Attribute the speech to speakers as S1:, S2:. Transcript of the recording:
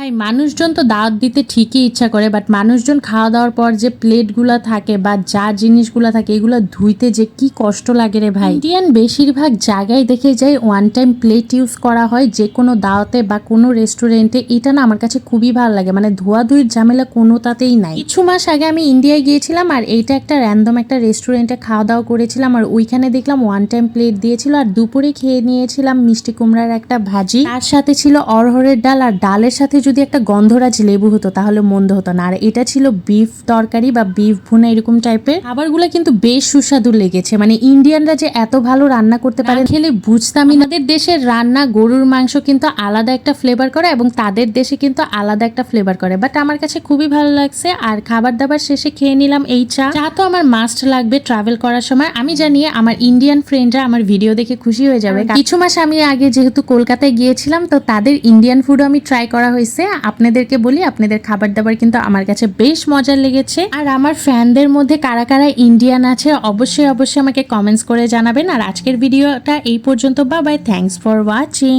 S1: ভাই মানুষজন তো দাওয়াত দিতে ঠিকই ইচ্ছা করে, বাট মানুষজন খাওয়া দাওয়ার পর যে প্লেটগুলো থাকে বা যা জিনিসগুলো থাকে এগুলো ধুইতে যে কি কষ্ট লাগে রে ভাই। ইন্ডিয়ান বেশিরভাগ জায়গায় দেখে যাই ওয়ান টাইম প্লেট ইউজ করা হয় যে কোনো দাওয়াতে বা কোনো রেস্টুরেন্টে। এটা না আমার কাছে খুবই ভালো লাগে, মানে ধোয়াধুয়ির ঝামেলা কোনোটাতেই নাই। কিছু মাস আগে আমি ইন্ডিয়ায় গিয়েছিলাম আর এইটা একটা র্যান্ডম একটা রেস্টুরেন্টে খাওয়া দাওয়া করেছিলাম, আর ওইখানে দেখলাম ওয়ান টাইম প্লেট দিয়েছিল। আর দুপুরে খেয়ে নিয়েছিলাম মিষ্টি কুমড়ার একটা ভাজি, তার সাথে ছিল অরহরের ডাল, আর ডালের সাথে যদি একটা গন্ধরাজ লেবু হতো তাহলে মন্দ হতো না। আর এটা ছিল বিফ তরকারি বা বিফ ভুনা এরকম টাইপের। খাবারগুলো কিন্তু বেশ সুস্বাদু লেগেছে, মানে ইন্ডিয়ানরা যে এত ভালো রান্না করতে পারে খেলে বুঝতামই না। আমাদের দেশের রান্না গরুর মাংস কিন্তু আলাদা একটা ফ্লেভার করে এবং তাদের দেশে কিন্তু আলাদা একটা ফ্লেভার করে, বাট আমার কাছে খুবই ভালো লাগছে। আর খাবার দাবার শেষে খেয়ে নিলাম এই চা। চা তো আমার মাস্ট লাগবে ট্রাভেল করার সময়। আমি জানি আমার ইন্ডিয়ান ফ্রেন্ডরা আমার ভিডিও দেখে খুশি হয়ে যাবে। কিছু মাস আমি আগে যেহেতু কলকাতায় গিয়েছিলাম তো তাদের ইন্ডিয়ান ফুডও আমি ট্রাই করা হয়েছে। আপনাদেরকে বলি আপনাদের খাবার দাবার কিন্তু আমার কাছে বেশ মজার লেগেছে। আর আমার ফ্যানদের মধ্যে কারা কারা ইন্ডিয়ান আছে অবশ্যই অবশ্যই আমাকে কমেন্টস করে জানাবেন। আর আজকের ভিডিওটা এই পর্যন্ত। Bye bye, thanks for watching.